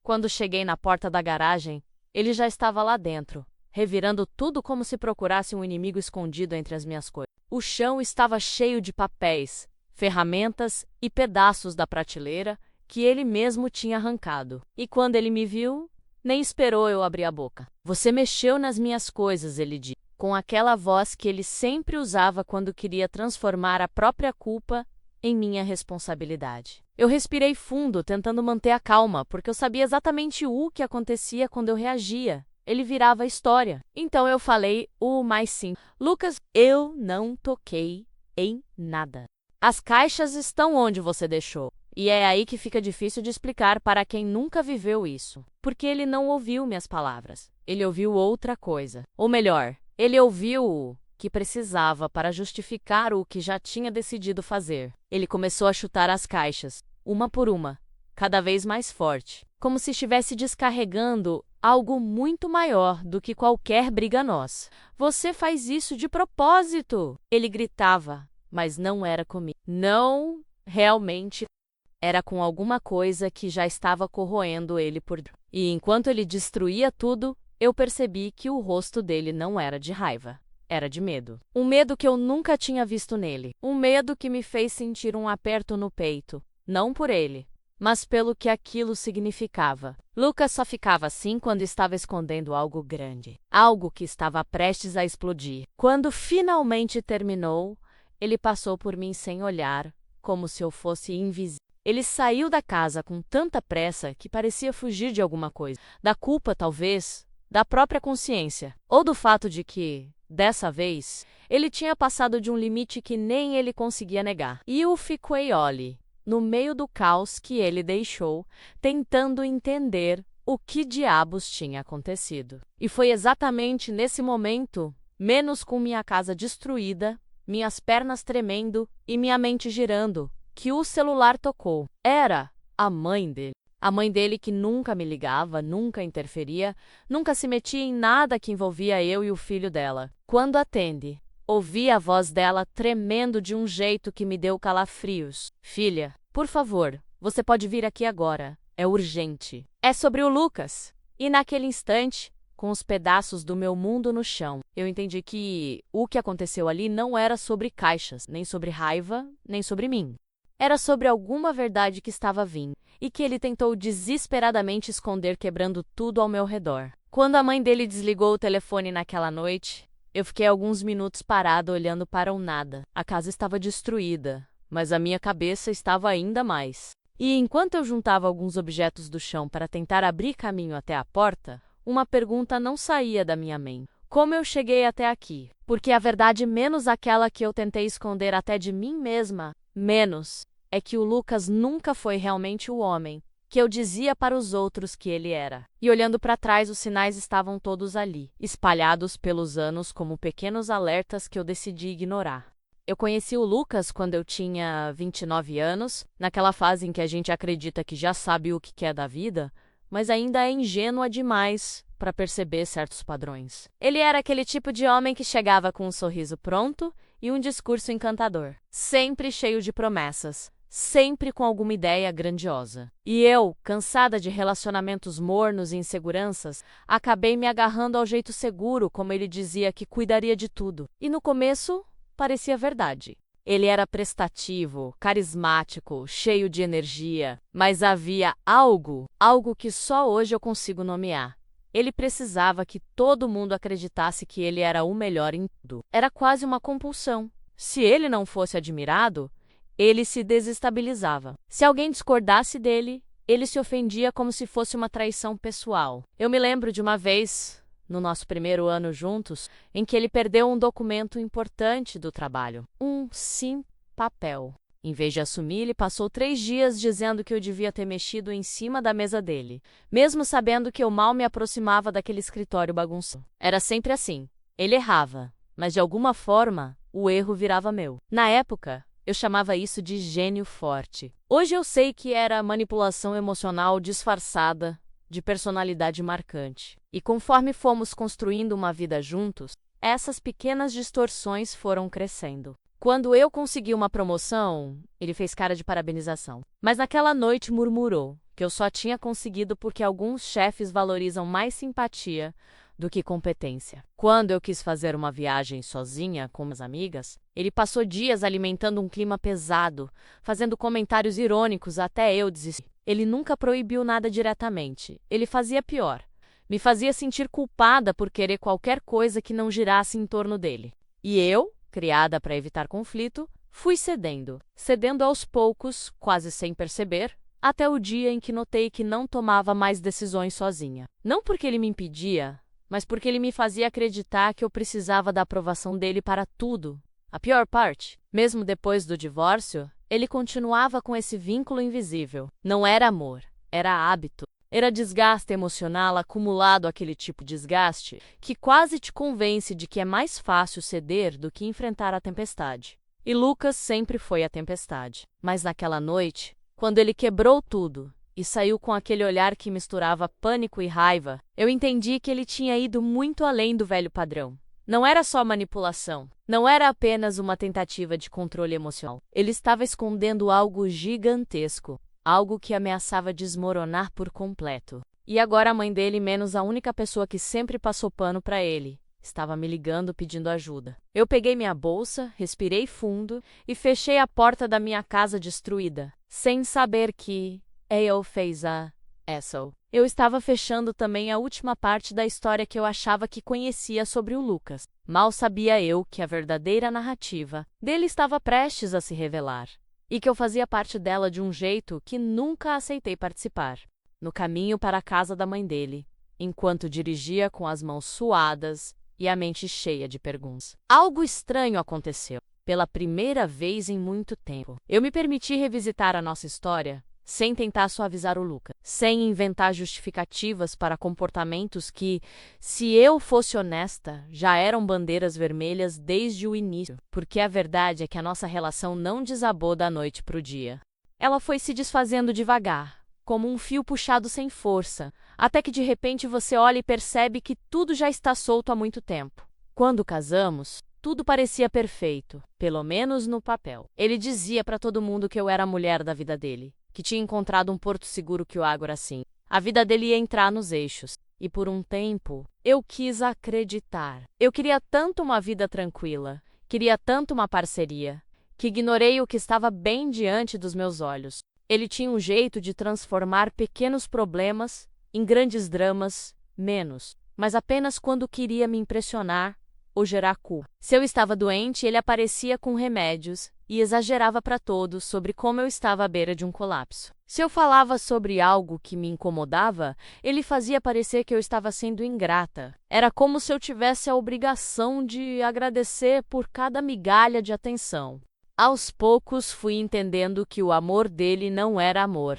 Quando cheguei na porta da garagem, ele já estava lá dentro, revirando tudo como se procurasse um inimigo escondido entre as minhas coisas. O chão estava cheio de papéis, ferramentas e pedaços da prateleira que ele mesmo tinha arrancado. E quando ele me viu, nem esperou eu abrir a boca. "Você mexeu nas minhas coisas", ele disse, com aquela voz que ele sempre usava quando queria transformar a própria culpa em minha responsabilidade. Eu respirei fundo, tentando manter a calma, porque eu sabia exatamente o que acontecia quando eu reagia. Ele virava a história. Então eu falei o mais simples: "Lucas, eu não toquei em nada. As caixas estão onde você deixou." E é aí que fica difícil de explicar para quem nunca viveu isso. Porque ele não ouviu minhas palavras. Ele ouviu outra coisa. Ou melhor, ele ouviu o que precisava para justificar o que já tinha decidido fazer. Ele começou a chutar as caixas, uma por uma, cada vez mais forte, como se estivesse descarregando algo muito maior do que qualquer briga nossa. "Você faz isso de propósito!" Ele gritava, mas não era comigo. Não, realmente, era com alguma coisa que já estava corroendo ele por dentro. E enquanto ele destruía tudo, eu percebi que o rosto dele não era de raiva. Era de medo. Um medo que eu nunca tinha visto nele. Um medo que me fez sentir um aperto no peito. Não por ele, mas pelo que aquilo significava. Lucas só ficava assim quando estava escondendo algo grande. Algo que estava prestes a explodir. Quando finalmente terminou, ele passou por mim sem olhar, como se eu fosse invisível. Ele saiu da casa com tanta pressa que parecia fugir de alguma coisa. Da culpa, talvez, da própria consciência. Ou do fato de que, dessa vez, ele tinha passado de um limite que nem ele conseguia negar. E eu fiquei ali, no meio do caos que ele deixou, tentando entender o que diabos tinha acontecido. E foi exatamente nesse momento, menos com minha casa destruída, minhas pernas tremendo e minha mente girando, que o celular tocou. Era a mãe dele. A mãe dele que nunca me ligava, nunca interferia, nunca se metia em nada que envolvia eu e o filho dela. Quando atende, ouvi a voz dela tremendo de um jeito que me deu calafrios. "Filha, por favor, você pode vir aqui agora. É urgente. É sobre o Lucas." E naquele instante, com os pedaços do meu mundo no chão, eu entendi que o que aconteceu ali não era sobre caixas, nem sobre raiva, nem sobre mim. Era sobre alguma verdade que estava vindo, e que ele tentou desesperadamente esconder, quebrando tudo ao meu redor. Quando a mãe dele desligou o telefone naquela noite, eu fiquei alguns minutos parado olhando para o nada. A casa estava destruída, mas a minha cabeça estava ainda mais. E enquanto eu juntava alguns objetos do chão para tentar abrir caminho até a porta, uma pergunta não saía da minha mente. Como eu cheguei até aqui? Porque a verdade, menos aquela que eu tentei esconder até de mim mesma, menos é que o Lucas nunca foi realmente o homem que eu dizia para os outros que ele era. E olhando para trás, os sinais estavam todos ali, espalhados pelos anos como pequenos alertas que eu decidi ignorar. Eu conheci o Lucas quando eu tinha 29 anos, naquela fase em que a gente acredita que já sabe o que quer da vida, mas ainda é ingênua demais para perceber certos padrões. Ele era aquele tipo de homem que chegava com um sorriso pronto e um discurso encantador, sempre cheio de promessas, sempre com alguma ideia grandiosa. E eu, cansada de relacionamentos mornos e inseguranças, acabei me agarrando ao jeito seguro, como ele dizia que cuidaria de tudo. E no começo, parecia verdade. Ele era prestativo, carismático, cheio de energia, mas havia algo que só hoje eu consigo nomear. Ele precisava que todo mundo acreditasse que ele era o melhor em tudo. Era quase uma compulsão. Se ele não fosse admirado, ele se desestabilizava. Se alguém discordasse dele, ele se ofendia como se fosse uma traição pessoal. Eu me lembro de uma vez, no nosso primeiro ano juntos, em que ele perdeu um documento importante do trabalho. Um papel. Em vez de assumir, ele passou 3 dias dizendo que eu devia ter mexido em cima da mesa dele, mesmo sabendo que eu mal me aproximava daquele escritório bagunçado. Era sempre assim. Ele errava, mas de alguma forma, o erro virava meu. Na época, eu chamava isso de gênio forte. Hoje eu sei que era manipulação emocional disfarçada de personalidade marcante. E conforme fomos construindo uma vida juntos, essas pequenas distorções foram crescendo. Quando eu consegui uma promoção, ele fez cara de parabenização. Mas naquela noite murmurou que eu só tinha conseguido porque alguns chefes valorizam mais simpatia do que competência. Quando eu quis fazer uma viagem sozinha com minhas amigas, ele passou dias alimentando um clima pesado, fazendo comentários irônicos até eu desistir. Ele nunca proibiu nada diretamente. Ele fazia pior. Me fazia sentir culpada por querer qualquer coisa que não girasse em torno dele. E eu, criada para evitar conflito, fui cedendo aos poucos, quase sem perceber, até o dia em que notei que não tomava mais decisões sozinha. Não porque ele me impedia, mas porque ele me fazia acreditar que eu precisava da aprovação dele para tudo. A pior parte, mesmo depois do divórcio, ele continuava com esse vínculo invisível. Não era amor, era hábito. Era desgaste emocional acumulado, aquele tipo de desgaste que quase te convence de que é mais fácil ceder do que enfrentar a tempestade. E Lucas sempre foi a tempestade. Mas naquela noite, quando ele quebrou tudo e saiu com aquele olhar que misturava pânico e raiva, eu entendi que ele tinha ido muito além do velho padrão. Não era só manipulação. Não era apenas uma tentativa de controle emocional. Ele estava escondendo algo gigantesco. Algo que ameaçava desmoronar por completo. E agora a mãe dele, menos a única pessoa que sempre passou pano para ele, estava me ligando pedindo ajuda. Eu peguei minha bolsa, respirei fundo e fechei a porta da minha casa destruída, sem saber que eu fez a asshole. Eu estava fechando também a última parte da história que eu achava que conhecia sobre o Lucas. Mal sabia eu que a verdadeira narrativa dele estava prestes a se revelar. E que eu fazia parte dela de um jeito que nunca aceitei participar. No caminho para a casa da mãe dele, enquanto dirigia com as mãos suadas e a mente cheia de perguntas. Algo estranho aconteceu. Pela primeira vez em muito tempo, eu me permiti revisitar a nossa história sem tentar suavizar o Lucas, sem inventar justificativas para comportamentos que, se eu fosse honesta, já eram bandeiras vermelhas desde o início, porque a verdade é que a nossa relação não desabou da noite para o dia. Ela foi se desfazendo devagar, como um fio puxado sem força, até que de repente você olha e percebe que tudo já está solto há muito tempo. Quando casamos, tudo parecia perfeito, pelo menos no papel. Ele dizia para todo mundo que eu era a mulher da vida dele, que tinha encontrado um porto seguro que o Ágora assim. A vida dele ia entrar nos eixos. E por um tempo, eu quis acreditar. Eu queria tanto uma vida tranquila, queria tanto uma parceria, que ignorei o que estava bem diante dos meus olhos. Ele tinha um jeito de transformar pequenos problemas em grandes dramas, mas apenas quando queria me impressionar ou gerar culpa. Se eu estava doente, ele aparecia com remédios e exagerava para todos sobre como eu estava à beira de um colapso. Se eu falava sobre algo que me incomodava, ele fazia parecer que eu estava sendo ingrata. Era como se eu tivesse a obrigação de agradecer por cada migalha de atenção. Aos poucos fui entendendo que o amor dele não era amor.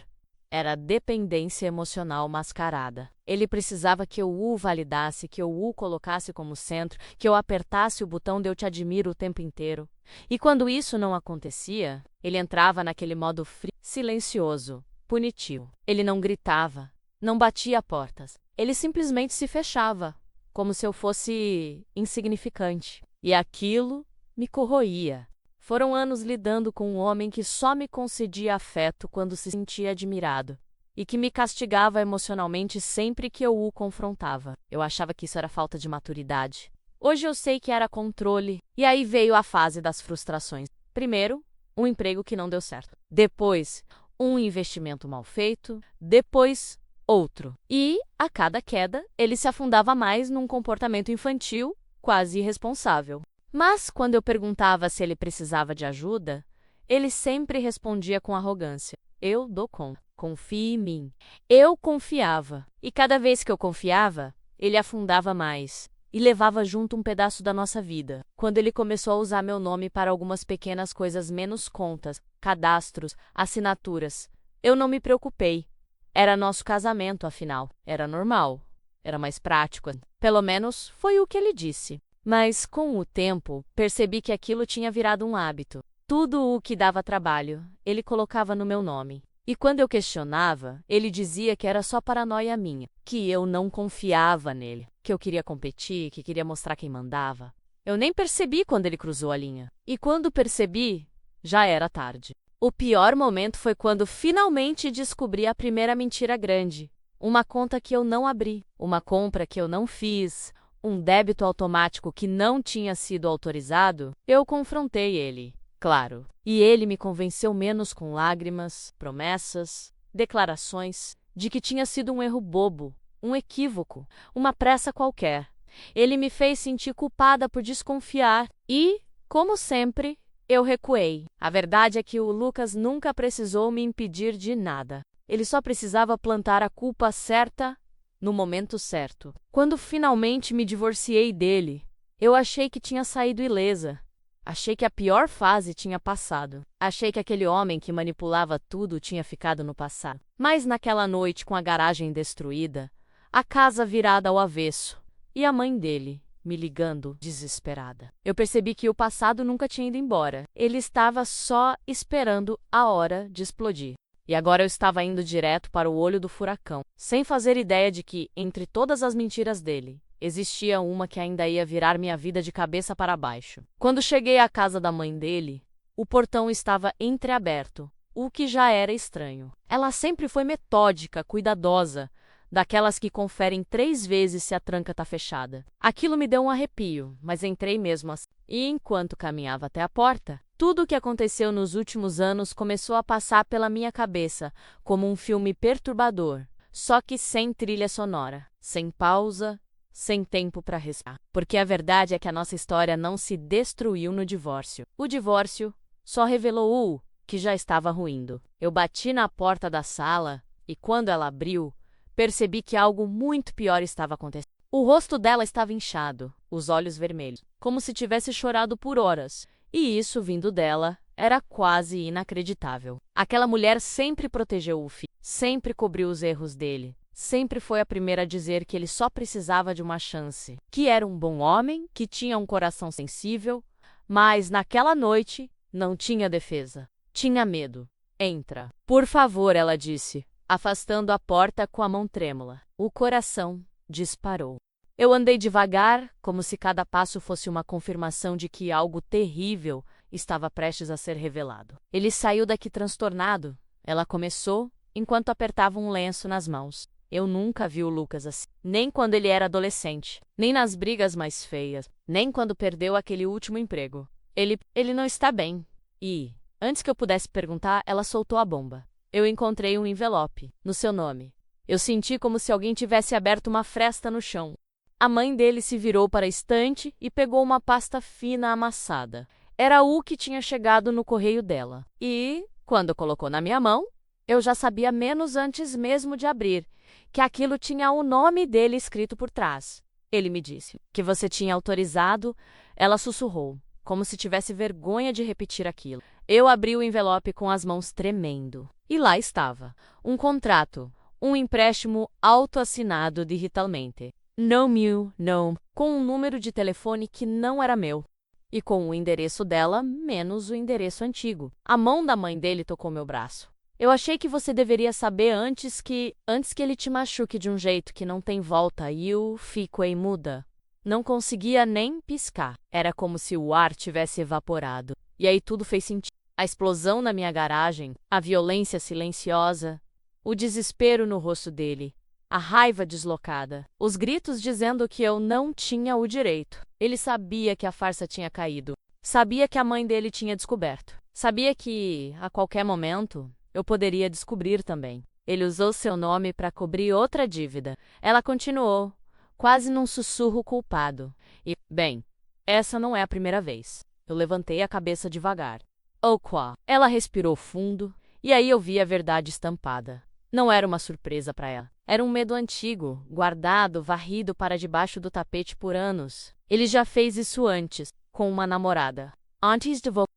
Era dependência emocional mascarada. Ele precisava que eu o validasse, que eu o colocasse como centro, que eu apertasse o botão de eu te admiro o tempo inteiro. E quando isso não acontecia, ele entrava naquele modo frio, silencioso, punitivo. Ele não gritava, não batia portas. Ele simplesmente se fechava, como se eu fosse insignificante. E aquilo me corroía. Foram anos lidando com um homem que só me concedia afeto quando se sentia admirado e que me castigava emocionalmente sempre que eu o confrontava. Eu achava que isso era falta de maturidade. Hoje eu sei que era controle. E aí veio a fase das frustrações. Primeiro, um emprego que não deu certo. Depois, um investimento mal feito. Depois, outro. E, a cada queda, ele se afundava mais num comportamento infantil, quase irresponsável. Mas, quando eu perguntava se ele precisava de ajuda, ele sempre respondia com arrogância. Eu dou conta. Confie em mim. Eu confiava. E cada vez que eu confiava, ele afundava mais. E levava junto um pedaço da nossa vida. Quando ele começou a usar meu nome para algumas pequenas coisas menos contas, cadastros, assinaturas, eu não me preocupei. Era nosso casamento, afinal. Era normal. Era mais prático. Pelo menos foi o que ele disse. Mas, com o tempo, percebi que aquilo tinha virado um hábito. Tudo o que dava trabalho, ele colocava no meu nome. E quando eu questionava, ele dizia que era só paranoia minha, que eu não confiava nele, que eu queria competir, que queria mostrar quem mandava. Eu nem percebi quando ele cruzou a linha. E quando percebi, já era tarde. O pior momento foi quando finalmente descobri a primeira mentira grande. Uma conta que eu não abri, uma compra que eu não fiz, um débito automático que não tinha sido autorizado. Eu confrontei ele, claro, e ele me convenceu menos com lágrimas, promessas, declarações de que tinha sido um erro bobo, um equívoco, uma pressa qualquer. Ele me fez sentir culpada por desconfiar e, como sempre, eu recuei. A verdade é que o Lucas nunca precisou me impedir de nada. Ele só precisava plantar a culpa certa no momento certo. Quando finalmente me divorciei dele, eu achei que tinha saído ilesa. Achei que a pior fase tinha passado. Achei que aquele homem que manipulava tudo tinha ficado no passado. Mas naquela noite, com a garagem destruída, a casa virada ao avesso e a mãe dele me ligando desesperada, eu percebi que o passado nunca tinha ido embora. Ele estava só esperando a hora de explodir. E agora eu estava indo direto para o olho do furacão, sem fazer ideia de que, entre todas as mentiras dele, existia uma que ainda ia virar minha vida de cabeça para baixo. Quando cheguei à casa da mãe dele, o portão estava entreaberto, o que já era estranho. Ela sempre foi metódica, cuidadosa, daquelas que conferem 3 vezes se a tranca está fechada. Aquilo me deu um arrepio, mas entrei mesmo assim. E enquanto caminhava até a porta, tudo o que aconteceu nos últimos anos começou a passar pela minha cabeça como um filme perturbador, só que sem trilha sonora, sem pausa, sem tempo para respirar. Porque a verdade é que a nossa história não se destruiu no divórcio. O divórcio só revelou o que já estava ruindo. Eu bati na porta da sala e, quando ela abriu, percebi que algo muito pior estava acontecendo. O rosto dela estava inchado, os olhos vermelhos, como se tivesse chorado por horas. E isso, vindo dela, era quase inacreditável. Aquela mulher sempre protegeu o filho, sempre cobriu os erros dele, sempre foi a primeira a dizer que ele só precisava de uma chance, que era um bom homem, que tinha um coração sensível, mas naquela noite não tinha defesa. Tinha medo. Entra. Por favor, ela disse, afastando a porta com a mão trêmula. O coração disparou. Eu andei devagar, como se cada passo fosse uma confirmação de que algo terrível estava prestes a ser revelado. Ele saiu daqui transtornado. Ela começou, enquanto apertava um lenço nas mãos. Eu nunca vi o Lucas assim. Nem quando ele era adolescente. Nem nas brigas mais feias. Nem quando perdeu aquele último emprego. Ele não está bem. E, antes que eu pudesse perguntar, ela soltou a bomba. Eu encontrei um envelope, no seu nome. Eu senti como se alguém tivesse aberto uma fresta no chão. A mãe dele se virou para a estante e pegou uma pasta fina amassada. Era o que tinha chegado no correio dela. E, quando colocou na minha mão, eu já sabia menos antes mesmo de abrir, que aquilo tinha o nome dele escrito por trás. Ele me disse que você tinha autorizado. Ela sussurrou, como se tivesse vergonha de repetir aquilo. Eu abri o envelope com as mãos tremendo. E lá estava, um contrato, um empréstimo autoassinado digitalmente. No meu nome, com um número de telefone que não era meu. E com o endereço dela, menos o endereço antigo. A mão da mãe dele tocou meu braço. Eu achei que você deveria saber antes que ele te machuque de um jeito que não tem volta. E eu fiquei muda. Não conseguia nem piscar. Era como se o ar tivesse evaporado. E aí tudo fez sentido. A explosão na minha garagem, a violência silenciosa, o desespero no rosto dele, a raiva deslocada, os gritos dizendo que eu não tinha o direito. Ele sabia que a farsa tinha caído. Sabia que a mãe dele tinha descoberto. Sabia que, a qualquer momento, eu poderia descobrir também. Ele usou seu nome para cobrir outra dívida. Ela continuou, quase num sussurro culpado. E, bem, essa não é a primeira vez. Eu levantei a cabeça devagar. Oh, quá! Ela respirou fundo, e aí eu vi a verdade estampada. Não era uma surpresa para ela. Era um medo antigo, guardado, varrido para debaixo do tapete por anos. Ele já fez isso antes, com uma namorada. Antes de voltar.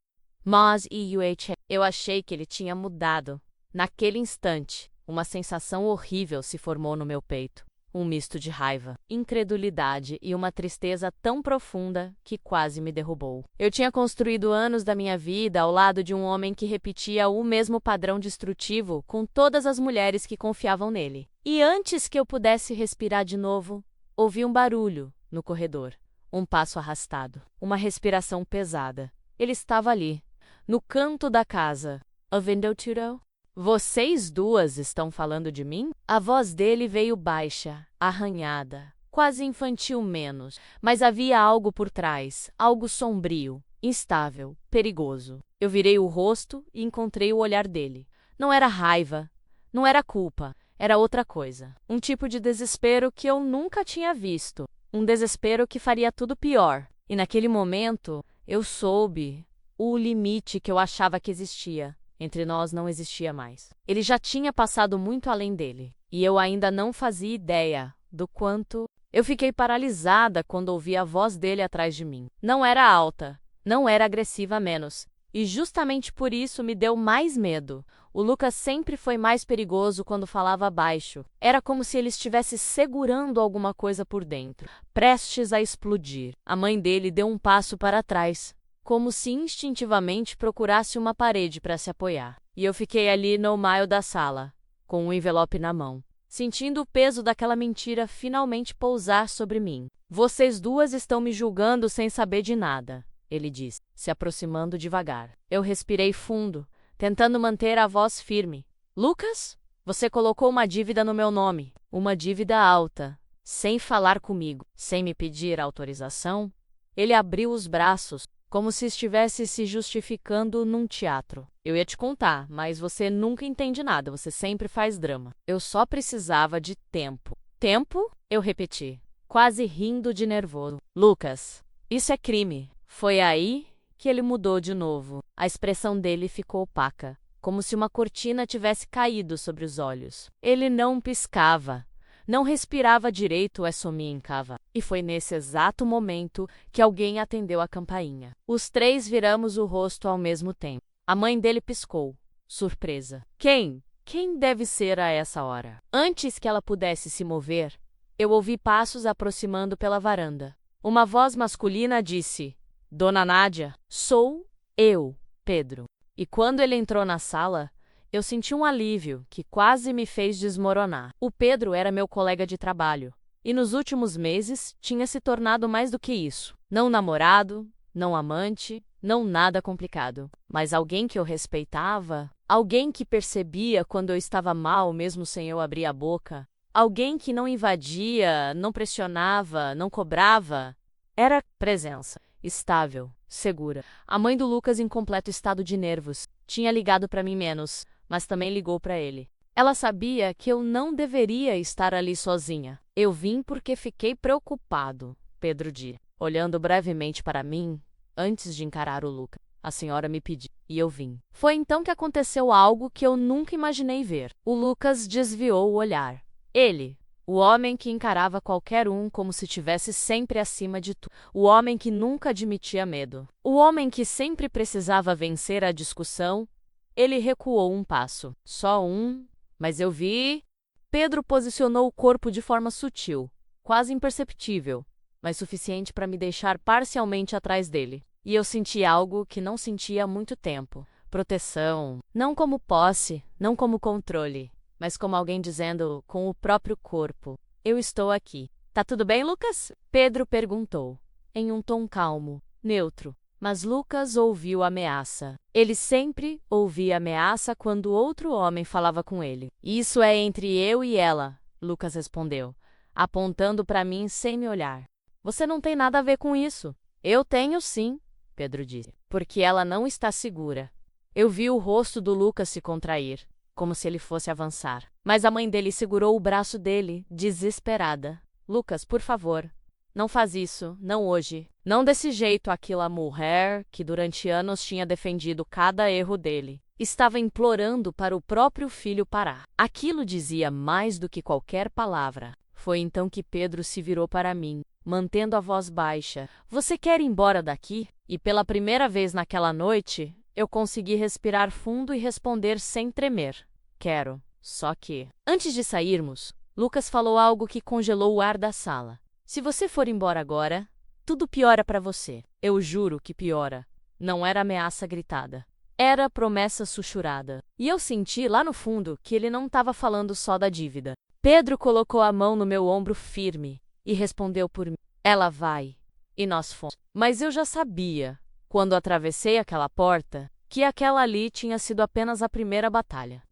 Mas eu achei que ele tinha mudado. Naquele instante, uma sensação horrível se formou no meu peito. Um misto de raiva, incredulidade e uma tristeza tão profunda que quase me derrubou. Eu tinha construído anos da minha vida ao lado de um homem que repetia o mesmo padrão destrutivo com todas as mulheres que confiavam nele. E antes que eu pudesse respirar de novo, ouvi um barulho no corredor. Um passo arrastado, uma respiração pesada. Ele estava ali, no canto da casa, A window tudo? Vocês duas estão falando de mim? A voz dele veio baixa, arranhada, quase infantil menos, mas havia algo por trás, algo sombrio, instável, perigoso. Eu virei o rosto e encontrei o olhar dele. Não era raiva, não era culpa, era outra coisa. Um tipo de desespero que eu nunca tinha visto. Um desespero que faria tudo pior. E naquele momento, eu soube o limite que eu achava que existia. Entre nós não existia mais. Ele já tinha passado muito além dele. E eu ainda não fazia ideia do quanto. Eu fiquei paralisada quando ouvi a voz dele atrás de mim. Não era alta, não era agressiva menos. E justamente por isso me deu mais medo. O Lucas sempre foi mais perigoso quando falava baixo. Era como se ele estivesse segurando alguma coisa por dentro, prestes a explodir. A mãe dele deu um passo para trás, como se instintivamente procurasse uma parede para se apoiar. E eu fiquei ali no meio da sala, com um envelope na mão, sentindo o peso daquela mentira finalmente pousar sobre mim. Vocês duas estão me julgando sem saber de nada, ele disse, se aproximando devagar. Eu respirei fundo, tentando manter a voz firme. Lucas, você colocou uma dívida no meu nome, uma dívida alta, sem falar comigo, sem me pedir autorização. Ele abriu os braços, como se estivesse se justificando num teatro. Eu ia te contar, mas você nunca entende nada, você sempre faz drama. Eu só precisava de tempo. Tempo? Eu repeti, quase rindo de nervoso. Lucas, isso é crime. Foi aí que ele mudou de novo. A expressão dele ficou opaca, como se uma cortina tivesse caído sobre os olhos. Ele não piscava, não respirava direito ou somincava. E foi nesse exato momento que alguém atendeu a campainha. Os três viramos o rosto ao mesmo tempo. A mãe dele piscou, surpresa. Quem? Quem deve ser a essa hora? Antes que ela pudesse se mover, eu ouvi passos aproximando pela varanda. Uma voz masculina disse: Dona Nádia, sou eu, Pedro. E quando ele entrou na sala, eu senti um alívio que quase me fez desmoronar. O Pedro era meu colega de trabalho, e nos últimos meses tinha se tornado mais do que isso. Não namorado, não amante, não nada complicado, mas alguém que eu respeitava, alguém que percebia quando eu estava mal mesmo sem eu abrir a boca, alguém que não invadia, não pressionava, não cobrava. Era presença. Estável, segura. A mãe do Lucas em completo estado de nervos. Tinha ligado para mim menos, mas também ligou para ele. Ela sabia que eu não deveria estar ali sozinha. Eu vim porque fiquei preocupado, Pedro disse, olhando brevemente para mim, antes de encarar o Lucas. A senhora me pediu, e eu vim. Foi então que aconteceu algo que eu nunca imaginei ver. O Lucas desviou o olhar. Ele, o homem que encarava qualquer um como se estivesse sempre acima de tudo. O homem que nunca admitia medo. O homem que sempre precisava vencer a discussão. Ele recuou um passo. Só um, mas eu vi. Pedro posicionou o corpo de forma sutil, quase imperceptível, mas suficiente para me deixar parcialmente atrás dele. E eu senti algo que não sentia há muito tempo. Proteção. Não como posse, não como controle, mas como alguém dizendo com o próprio corpo: eu estou aqui. Tá tudo bem, Lucas? Pedro perguntou, em um tom calmo, neutro. Mas Lucas ouviu ameaça. Ele sempre ouvia ameaça quando outro homem falava com ele. Isso é entre eu e ela, Lucas respondeu, apontando para mim sem me olhar. Você não tem nada a ver com isso. Eu tenho sim, Pedro disse, porque ela não está segura. Eu vi o rosto do Lucas se contrair, como se ele fosse avançar. Mas a mãe dele segurou o braço dele, desesperada. Lucas, por favor, não faz isso, não hoje. Não desse jeito. Aquela mulher, que durante anos tinha defendido cada erro dele, estava implorando para o próprio filho parar. Aquilo dizia mais do que qualquer palavra. Foi então que Pedro se virou para mim, mantendo a voz baixa. Você quer ir embora daqui? E pela primeira vez naquela noite, eu consegui respirar fundo e responder sem tremer. Quero. Só que, antes de sairmos, Lucas falou algo que congelou o ar da sala. Se você for embora agora, tudo piora para você. Eu juro que piora. Não era ameaça gritada. Era promessa sussurrada. E eu senti lá no fundo que ele não estava falando só da dívida. Pedro colocou a mão no meu ombro firme e respondeu por mim. Ela vai. E nós fomos. Mas eu já sabia. Quando atravessei aquela porta, que aquela ali tinha sido apenas a primeira batalha.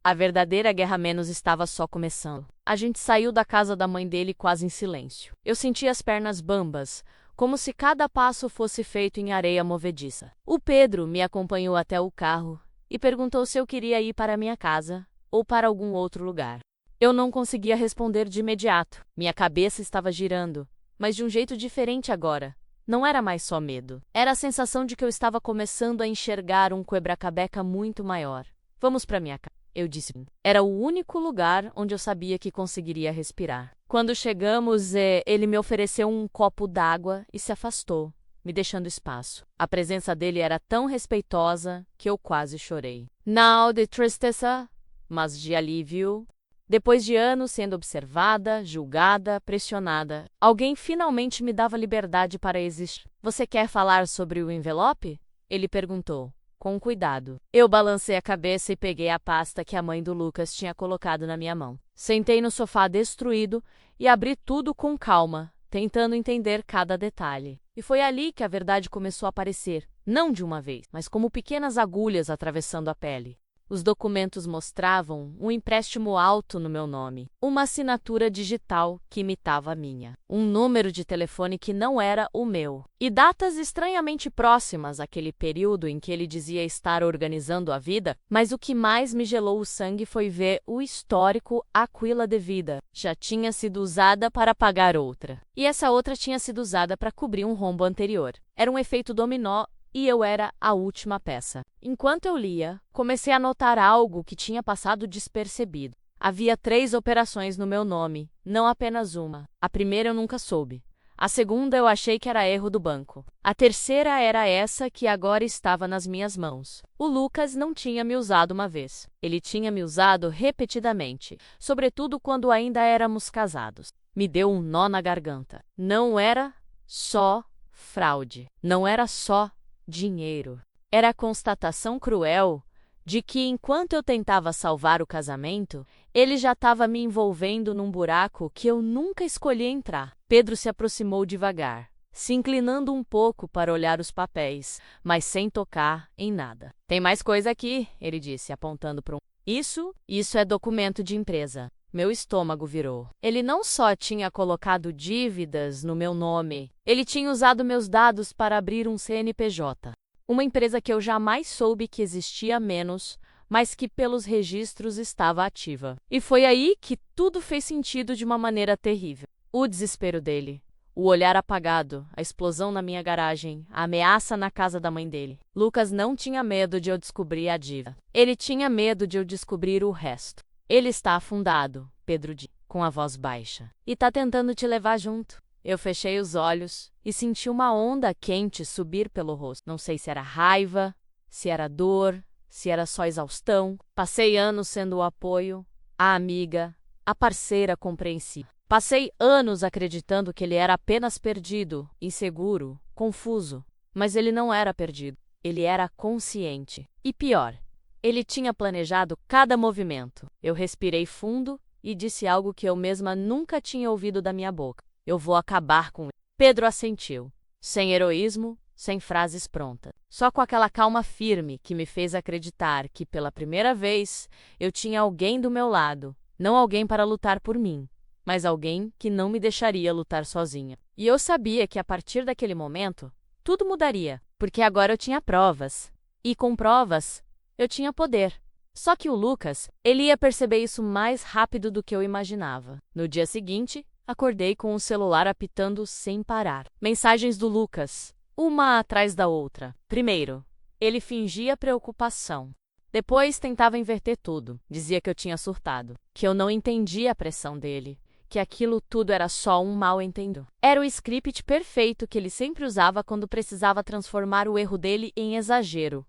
A verdadeira guerra menos estava só começando. A gente saiu da casa da mãe dele quase em silêncio. Eu senti as pernas bambas, como se cada passo fosse feito em areia movediça. O Pedro me acompanhou até o carro e perguntou se eu queria ir para minha casa ou para algum outro lugar. Eu não conseguia responder de imediato. Minha cabeça estava girando, mas de um jeito diferente agora. Não era mais só medo. Era a sensação de que eu estava começando a enxergar um quebra-cabeça muito maior. Vamos para minha casa, eu disse. Era o único lugar onde eu sabia que conseguiria respirar. Quando chegamos, ele me ofereceu um copo d'água e se afastou, me deixando espaço. A presença dele era tão respeitosa que eu quase chorei. Não de tristeza, mas de alívio. Depois de anos sendo observada, julgada, pressionada, alguém finalmente me dava liberdade para existir. Você quer falar sobre o envelope? Ele perguntou, com cuidado. Eu balancei a cabeça e peguei a pasta que a mãe do Lucas tinha colocado na minha mão. Sentei no sofá destruído e abri tudo com calma, tentando entender cada detalhe. E foi ali que a verdade começou a aparecer, não de uma vez, mas como pequenas agulhas atravessando a pele. Os documentos mostravam um empréstimo alto no meu nome, uma assinatura digital que imitava a minha, um número de telefone que não era o meu, e datas estranhamente próximas àquele período em que ele dizia estar organizando a vida, mas o que mais me gelou o sangue foi ver o histórico Aquila de vida. Já tinha sido usada para pagar outra, e essa outra tinha sido usada para cobrir um rombo anterior. Era um efeito dominó. E eu era a última peça. Enquanto eu lia, comecei a notar algo que tinha passado despercebido. Havia 3 operações no meu nome, não apenas uma. A primeira eu nunca soube. A segunda eu achei que era erro do banco. A terceira era essa que agora estava nas minhas mãos. O Lucas não tinha me usado uma vez. Ele tinha me usado repetidamente, sobretudo quando ainda éramos casados. Me deu um nó na garganta. Não era só fraude. Não era só dinheiro. Era a constatação cruel de que, enquanto eu tentava salvar o casamento, ele já estava me envolvendo num buraco que eu nunca escolhi entrar. Pedro se aproximou devagar, se inclinando um pouco para olhar os papéis, mas sem tocar em nada. Tem mais coisa aqui, ele disse, apontando para um. Isso é documento de empresa. Meu estômago virou. Ele não só tinha colocado dívidas no meu nome, ele tinha usado meus dados para abrir um CNPJ. Uma empresa que eu jamais soube que existia menos, mas que pelos registros estava ativa. E foi aí que tudo fez sentido de uma maneira terrível. O desespero dele, o olhar apagado, a explosão na minha garagem, a ameaça na casa da mãe dele. Lucas não tinha medo de eu descobrir a dívida. Ele tinha medo de eu descobrir o resto. Ele está afundado, Pedro disse, com a voz baixa, e está tentando te levar junto. Eu fechei os olhos e senti uma onda quente subir pelo rosto. Não sei se era raiva, se era dor, se era só exaustão. Passei anos sendo o apoio, a amiga, a parceira compreensiva. Passei anos acreditando que ele era apenas perdido, inseguro, confuso. Mas ele não era perdido, ele era consciente. E pior, ele tinha planejado cada movimento. Eu respirei fundo e disse algo que eu mesma nunca tinha ouvido da minha boca. Eu vou acabar com ele. Pedro assentiu, sem heroísmo, sem frases prontas. Só com aquela calma firme que me fez acreditar que, pela primeira vez, eu tinha alguém do meu lado. Não alguém para lutar por mim, mas alguém que não me deixaria lutar sozinha. E eu sabia que, a partir daquele momento, tudo mudaria, porque agora eu tinha provas. E com provas, eu tinha poder. Só que o Lucas, ele ia perceber isso mais rápido do que eu imaginava. No dia seguinte, acordei com o celular apitando sem parar. Mensagens do Lucas, uma atrás da outra. Primeiro, ele fingia preocupação. Depois tentava inverter tudo. Dizia que eu tinha surtado, que eu não entendia a pressão dele, que aquilo tudo era só um mal-entendido. Era o script perfeito que ele sempre usava quando precisava transformar o erro dele em exagero.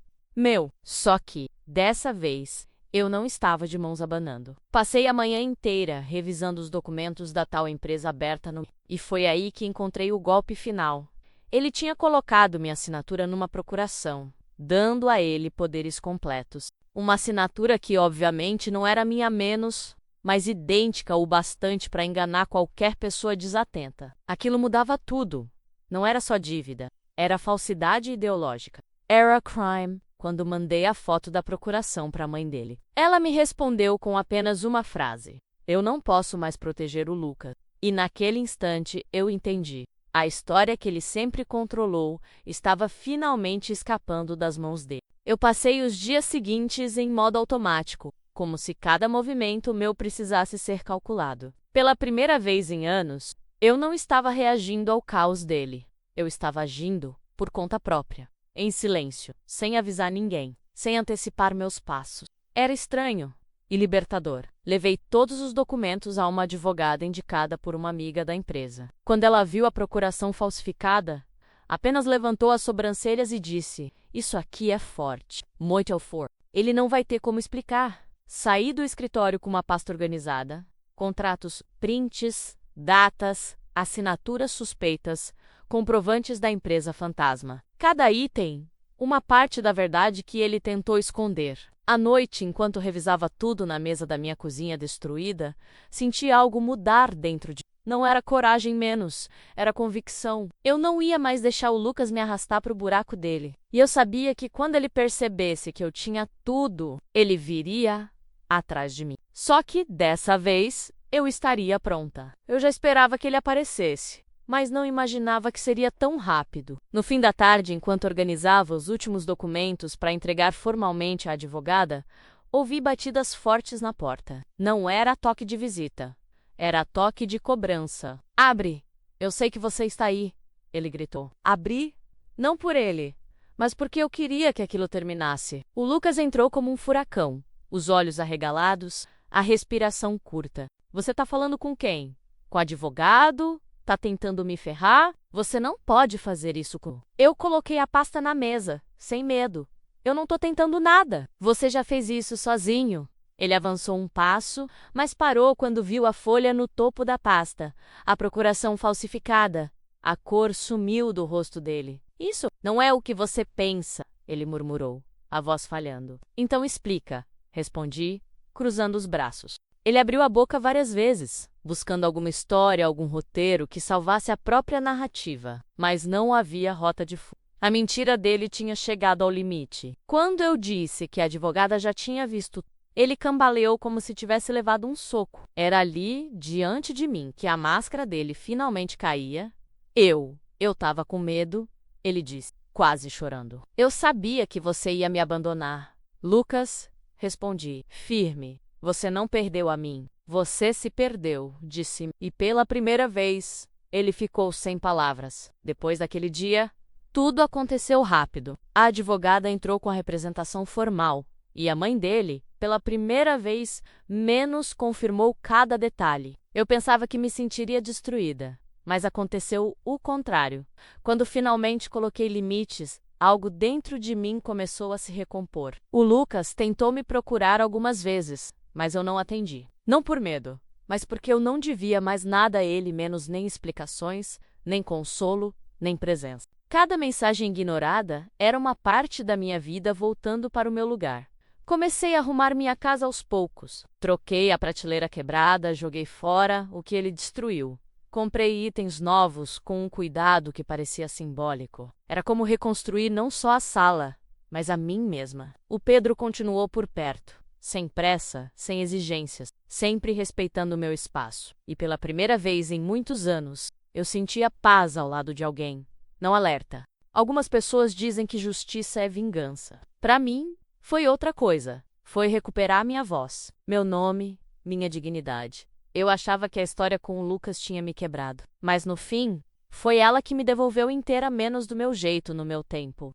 Só que, dessa vez, eu não estava de mãos abanando. Passei a manhã inteira revisando os documentos da tal empresa aberta no... E foi aí que encontrei o golpe final. Ele tinha colocado minha assinatura numa procuração, dando a ele poderes completos. Uma assinatura que, obviamente, não era minha menos, mas idêntica o bastante para enganar qualquer pessoa desatenta. Aquilo mudava tudo. Não era só dívida, era falsidade ideológica. era crime quando mandei a foto da procuração para a mãe dele. Ela me respondeu com apenas uma frase: eu não posso mais proteger o Lucas. E naquele instante eu entendi. A história que ele sempre controlou estava finalmente escapando das mãos dele. Eu passei os dias seguintes em modo automático, como se cada movimento meu precisasse ser calculado. Pela primeira vez em anos, eu não estava reagindo ao caos dele. Eu estava agindo por conta própria, em silêncio, sem avisar ninguém, sem antecipar meus passos. Era estranho e libertador. Levei todos os documentos a uma advogada indicada por uma amiga da empresa. Quando ela viu a procuração falsificada, apenas levantou as sobrancelhas e disse: isso aqui é forte. Muito forte. Ele não vai ter como explicar. Saí do escritório com uma pasta organizada, contratos, prints, datas, assinaturas suspeitas, comprovantes da empresa fantasma. Cada item, uma parte da verdade que ele tentou esconder. À noite, enquanto revisava tudo na mesa da minha cozinha destruída, senti algo mudar dentro de mim. Não era coragem menos, era convicção. Eu não ia mais deixar o Lucas me arrastar para o buraco dele. E eu sabia que quando ele percebesse que eu tinha tudo, ele viria atrás de mim. Só que, dessa vez, eu estaria pronta. Eu já esperava que ele aparecesse, mas não imaginava que seria tão rápido. No fim da tarde, enquanto organizava os últimos documentos para entregar formalmente à advogada, ouvi batidas fortes na porta. Não era toque de visita. Era toque de cobrança. Abre! Eu sei que você está aí, ele gritou. Abri? Não por ele, mas porque eu queria que aquilo terminasse. O Lucas entrou como um furacão, os olhos arregalados, a respiração curta. Você tá falando com quem? Com o advogado? Tá tentando me ferrar? Você não pode fazer isso com... Eu coloquei a pasta na mesa, sem medo. Eu não tô tentando nada. Você já fez isso sozinho. Ele avançou um passo, mas parou quando viu a folha no topo da pasta. A procuração falsificada. A cor sumiu do rosto dele. Isso não é o que você pensa, ele murmurou, a voz falhando. Então explica, respondi, cruzando os braços. Ele abriu a boca várias vezes, buscando alguma história, algum roteiro que salvasse a própria narrativa, mas não havia rota de fuga. A mentira dele tinha chegado ao limite. Quando eu disse que a advogada já tinha visto, ele cambaleou como se tivesse levado um soco. Era ali, diante de mim, que a máscara dele finalmente caía. Eu tava com medo, ele disse, quase chorando. Eu sabia que você ia me abandonar. Lucas, respondi, firme. Você não perdeu a mim. Você se perdeu, disse. E pela primeira vez, ele ficou sem palavras. Depois daquele dia, tudo aconteceu rápido. A advogada entrou com a representação formal. E a mãe dele, pela primeira vez, menos confirmou cada detalhe. Eu pensava que me sentiria destruída. Mas aconteceu o contrário. Quando finalmente coloquei limites, algo dentro de mim começou a se recompor. O Lucas tentou me procurar algumas vezes, mas eu não atendi. Não por medo, mas porque eu não devia mais nada a ele, menos nem explicações, nem consolo, nem presença. Cada mensagem ignorada era uma parte da minha vida voltando para o meu lugar. Comecei a arrumar minha casa aos poucos. Troquei a prateleira quebrada, joguei fora o que ele destruiu. Comprei itens novos com um cuidado que parecia simbólico. Era como reconstruir não só a sala, mas a mim mesma. O Pedro continuou por perto, sem pressa, sem exigências, sempre respeitando o meu espaço. E pela primeira vez em muitos anos, eu sentia paz ao lado de alguém, não alerta. Algumas pessoas dizem que justiça é vingança. Para mim, foi outra coisa. Foi recuperar minha voz, meu nome, minha dignidade. Eu achava que a história com o Lucas tinha me quebrado. Mas no fim, foi ela que me devolveu inteira, menos do meu jeito, no meu tempo.